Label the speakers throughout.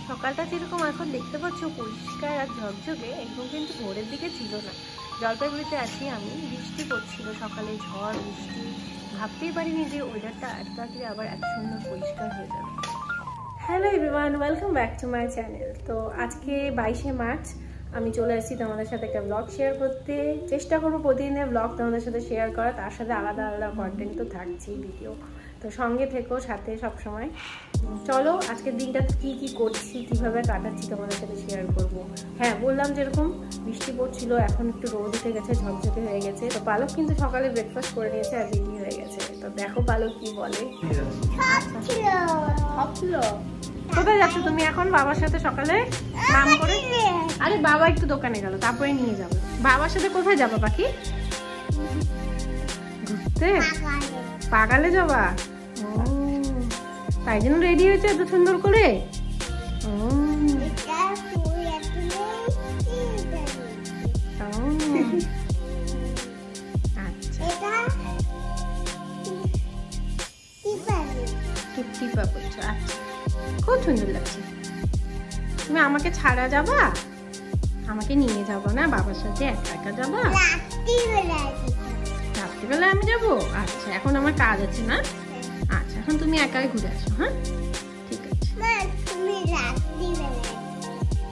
Speaker 1: সকালটা যেরকম এখন দেখতে পাচ্ছ পরিষ্কার আর ঝকঝকে, একদম কিন্তু ভোরের দিকে ছিল না। জলপাইগুড়িতে আছি আমি, বৃষ্টি পড়ছিল সকালে, ঝড় বৃষ্টি, ভাবতেই পারিনি যে ওয়েদারটা এত তাড়াতাড়ি আবার এত সুন্দর পরিষ্কার হয়ে যাবে। Hello everyone, welcome back to my channel. তো আজকে 22শে মার্চ, আমি চলে এসেছি তোমাদের সাথে একটা ব্লগ শেয়ার করতে। চেষ্টা করবো প্রতিদিনের ব্লগ তোমাদের সাথে শেয়ার করা, তার সাথে আলাদা আলাদা কন্টেন্ট তো থাকছেই, ভিডিও। তো সঙ্গে থেকো, সাথে সবসময়। চলো আজকের দিনটা কি কি করছি, কিভাবে কাটাচ্ছি তোমাদের সাথে শেয়ার করব। হ্যাঁ, বললাম যেরকম বৃষ্টি পড়ছিল, এখন একটু রোদ উঠে গেছে, ঝকঝকে হয়ে গেছে। তো পালক কিন্তু সকালে ব্রেকফাস্ট করে নিয়েছে আর রেডি হয়ে গেছে। তো দেখো পালক কি বলে। কোথায় যাচ্ছ তুমি এখন? বাবার সাথে সকালে নাম করে? আরে বাবা একটু দোকানে গেল, তারপরে নিয়ে যাবে। বাবার সাথে কোথায় যাবা পাখি? ঘুরতে? পাগালে যাবা? ও, তাই জন্য রেডি হয়েছে এত সুন্দর করে। আচ্ছা, খুব সুন্দর লাগছে। তুমি আমাকে ছাড়া যাবা? আমাকে নিয়ে যাবো না বাবার সাথে? একা একা যাবা? রাত্রিবেলা আমি যাবো? আচ্ছা, এখন আমার কাজ আছে না? আচ্ছা, এখন তুমি একাই ঘুরে আসো। হ্যাঁ, ঠিক আছে।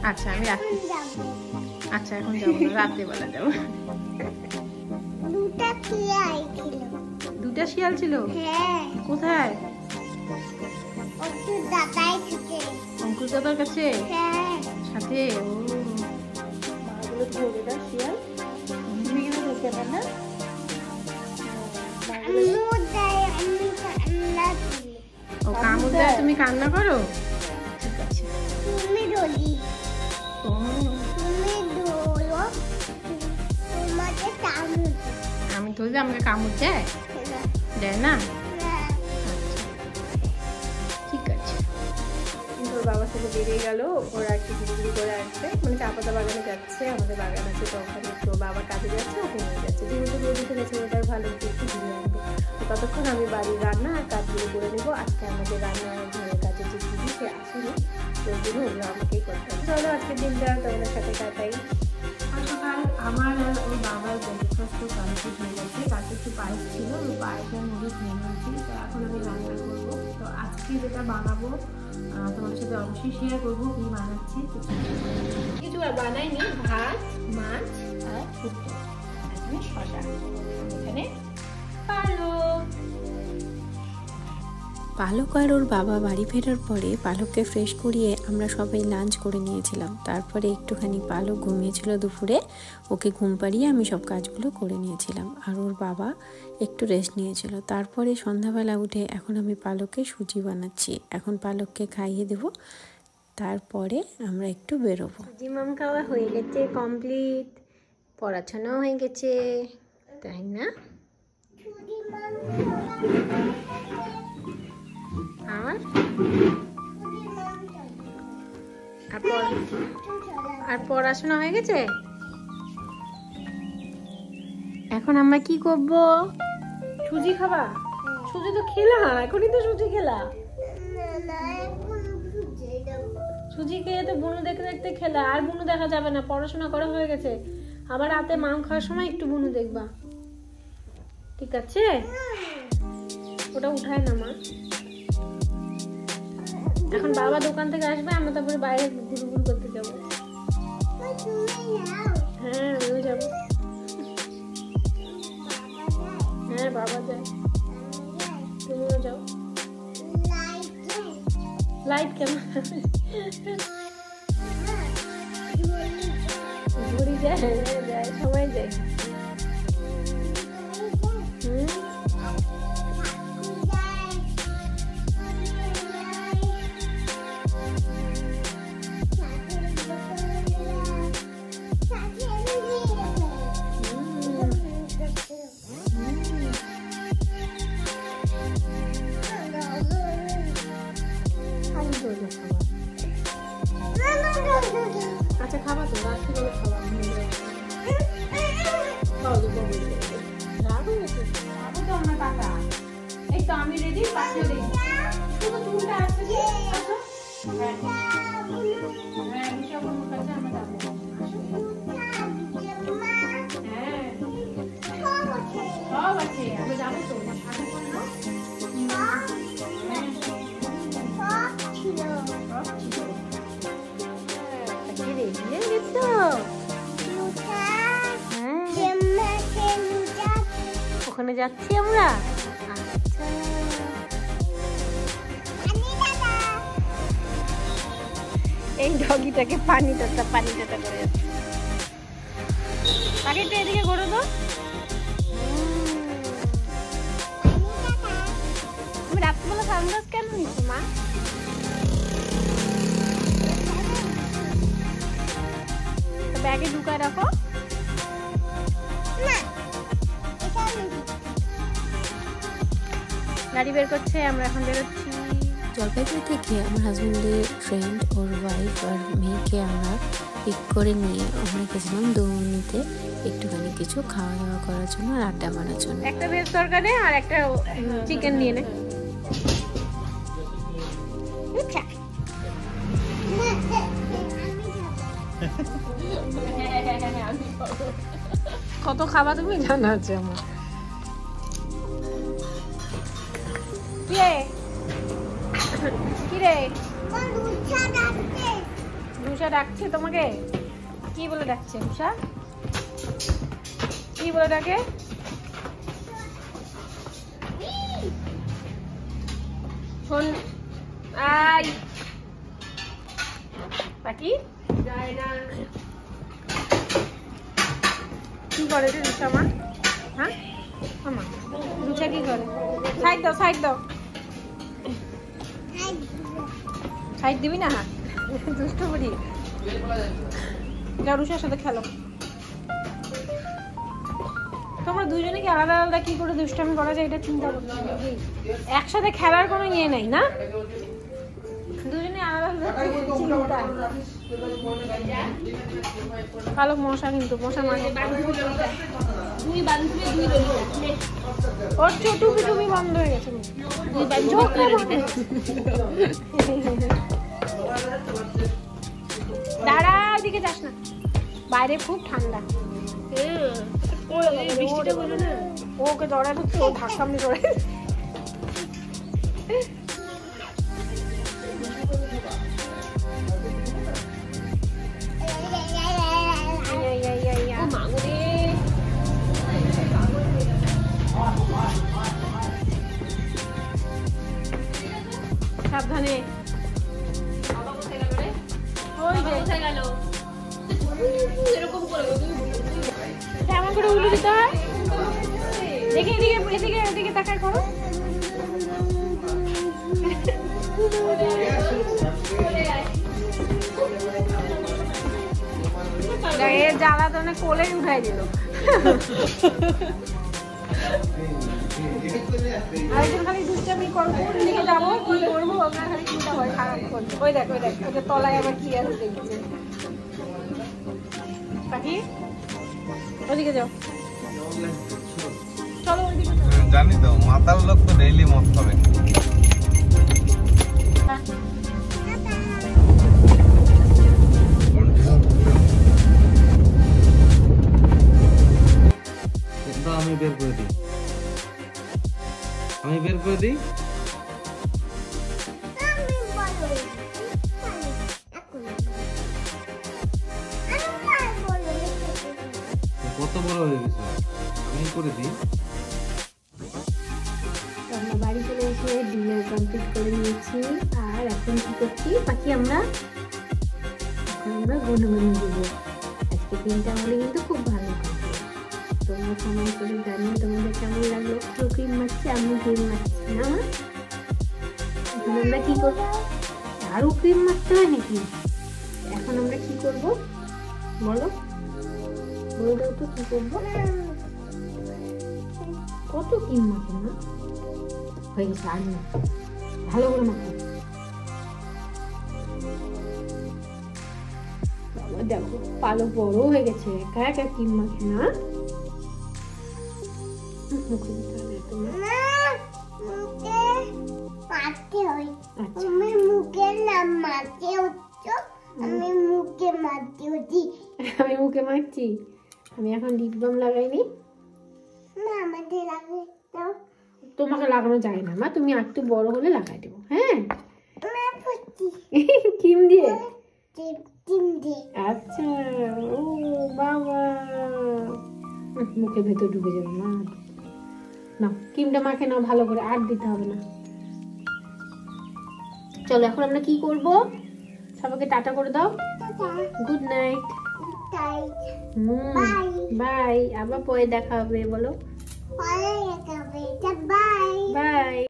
Speaker 1: আচ্ছা, আমি রাত্রি, আচ্ছা এখন যাবো না, রাত্রিবেলা যাবো। দুটা শিয়াল ছিল? কোথায়? অঙ্কুর দাদার কাছে সাথে? ও, মাগুলো ধরবে না শিয়াল? তুমি কিন্তু ধরতে পার না? ও কামড় দেয়, তুমি কান্না করো? ঠিক আছে। আমি ধরলে আমাকে কামড় দেয়? দেয় না? ঠিক আছে। ওর বাবার সাথে বেরিয়ে গেল, ওরা একটু ঘুরি করে আসছে, মানে চা পাতা বাগানে যাচ্ছে, আমাদের বাগান আছে, তো ওখানে একটু বাবা কাজে যাচ্ছে, ওকে নিয়ে যাচ্ছে। যেহেতু রোদ উঠে গেছে, ওটার ভালো একটু ঘুরে আনবে। তো ততক্ষণ আমি বাড়ির রান্না আর কাজগুলো করে নেবো। আজকে আমাদের রান্না ঘরের কাজে যে দিদি, সে আসেনি, তো ওই জন্য ওগুলো আমাকেই করতে হবে। চলো আজকের দিনটা তোমাদের সাথে কাটাই। সকাল আমার আর ওর বাবার ব্রেকফাস্ট তো কমপ্লিট হয়ে গেছে। তাতে একটু পায়েস ছিল, ওই পায়েসের মধ্যে খেয়ে নিয়েছি। তো এখন আমি রান্না করবো। তো আজকে যেটা বানাবো তোমার সাথে অবশ্যই শেয়ার করবো কি বানাচ্ছি। কিছু আর বানাইনি, ভাত, মাছ আর শুক্তো, এখানে শসা, এখানে
Speaker 2: পালক আর ওর বাবা বাড়ি ফেরার পরে পালককে ফ্রেশ করিয়ে আমরা সবাই লাঞ্চ করে নিয়েছিলাম। তারপরে একটুখানি পালক ঘুমিয়েছিল দুপুরে, ওকে ঘুম পাড়িয়ে আমি সব কাজগুলো করে নিয়েছিলাম, আর ওর বাবা একটু রেস্ট নিয়েছিল। তারপরে সন্ধ্যাবেলা উঠে এখন আমি পালককে সুজি বানাচ্ছি। এখন পালককে খাইয়ে দেব, তারপরে আমরা একটু বেরোবো।
Speaker 1: সুজি মাম খাওয়া হয়ে গেছে, কমপ্লিট, পড়াশোনাও হয়ে গেছে, তাই না? আর পড়াশোনা হয়ে গেছে। এখন আমরা কি করব? সুজি খাবা? সুজি তো খেলা, এখনই তো সুজি খেলা। সুজি খেয়ে তো বুনু দেখতে দেখতে খেলা, আর বুনু দেখা যাবে না, পড়াশোনা করা হয়ে গেছে। আবার রাতে মাম খাওয়ার সময় একটু বুনু দেখবা, ঠিক আছে? ওটা উঠায় না মা। এখন বাবা দোকান থেকে আসবে, আমরা তারপরে বাইরে ঘুরঘুর করতে যাবো। হ্যাঁ, আমিও যাবো। হ্যাঁ, বাবা যায়, তুমিও যাও। লাইট কেন? ঘুরি যায়, যায়, সবাই যায়। আচ্ছা, খাবা তো? রাত্রিবেলা খাবা? এই তো আমি রেডি, পাশে রেডি, শুধু চুলটা আসছে। যাচ্ছি আমরা। আচ্ছা এই ডগিটাকে পানি টাটা করে যাচ্ছে। পাখিটা এদিকে ঘোরো তো। তুমি রাত্রিবেলা সানগ্লাস কেন নিচ্ছ মা? ব্যাগে ঢুকায় রাখো। গাড়ি বের করছে, আমরা এখন বেরোচ্ছি।
Speaker 2: জলপাইগুড়ি থেকে আমার হাজব্যান্ডের ফ্রেন্ড ওর ওয়াইফ আর মেয়েকে আমরা পিক করে নিয়ে আমরা গেছিলাম দৌড়নিতে একটুখানি কিছু খাওয়া দাওয়া করার জন্য আর আড্ডা মারার জন্য।
Speaker 1: একটা ভেজ তরকারি আর একটা চিকেন নিয়ে নে। কত খাবা তুমি জানা আছে আমার। কিরে রুষা ডাকছে তোমাকে? কি বলে ডাকছে রুষা? কি বলে ডাকে? শোন আই বাকি যায় না। কি করে রে রুষা মা? হ্যাঁ মা রুষা কি করে? সাইড দাও সাইড দাও। সাইড দিবি না? হ্যাঁ দুষ্ট বুড়ি। যাও রুষার সাথে খেলো। তোমরা দুজনে কি আলাদা আলাদা কি করে দুষ্টামি করা যায় এটা চিন্তা করছো? একসাথে খেলার কোনো ইয়ে নেই না? দুজনে আলাদা আলাদা চিন্তা। কালো মশা কিন্তু মশা মারছে। ওর চটুপি টুপি বন্ধ হয়ে গেছে। দাঁড়া ওদিকে যাস না, বাইরে খুব ঠান্ডা। ওকে দৌড়ায় ঢুকছে, ও ধাক্কা আমি দৌড়াই। সাবধানে। কেমন করে উল্টে দিতে হয় দেখে, এদিকে এদিকে এদিকে তাকায় করো। জ্বালা তো কোলে উঠাই দিল। আরেকজন খালি দুষ্টামি করবো, দিকে যাবো কি করবো আমরা খালি চিন্তা হয় খারাপ করছে। ওই দেখ ওই দেখ ওদের তলায় আবার কি আছে দেখছে। পাখি ওদিকে যাও, চলো ওইদিকে।
Speaker 3: জানি তো মাতাল লোক তো ডেইলি মদ খাবে। আমি বের করে দিই, আমি বের করে দিই। কত বড় হয়ে গেছে, আমি করে দিই।
Speaker 2: আমরা বাড়ি চলে এসে ডিনার কমপ্লিট করে নিয়েছি আর এখন কি করছি বাকি আমরা গুনে দেবো। আজকে দিনটা আমাদের কিন্তু খুব ভালো কাটবে। তোমরা কমেন্ট করে জানিয়ে তোমাদের কেমন লাগলো। কেউ ক্রিম মারছি, আমি ক্রিম মারছি না। এখন আমরা কি করবো? আরও ক্রিম মারতে হয় নাকি? এখন আমরা কি করবো বলো, বলে দাও তো কি করবো? কত ক্রিম মাখো না হয়ে গেছে, আর না ভালো করে মাখো। দেখো পালক বড় হয়ে গেছে, একা একা ক্রিম মাখে না। মুখে দিতে হবে তোমার।
Speaker 4: তুমি মুখে না মারতে হচ্ছ, আমি মুখে মারতে হচ্ছি।
Speaker 2: আমি মুখে মারছি, আমি এখন লিপ বাম লাগাইনি।
Speaker 4: না আমাদের লাগে দাও।
Speaker 2: তোমাকে লাগানো যায় না মা, তুমি একটু বড় হলে লাগাই দেবো। হ্যাঁ
Speaker 4: আমি
Speaker 2: ক্রিম দিয়ে।
Speaker 4: টিম দে।
Speaker 2: আচ্ছা ও বাবা, মুখে ভেতর ঢুকে যাবে মা।
Speaker 1: নাও ক্রিমটা মাখে নাও ভালো করে, আর দিতে হবে না। চলো এখন আমরা কি করব, সবাইকে টাটা করে দাও, গুড নাইট, বাই, আবার পরে দেখা হবে, বলো
Speaker 4: বাই।
Speaker 1: বাই।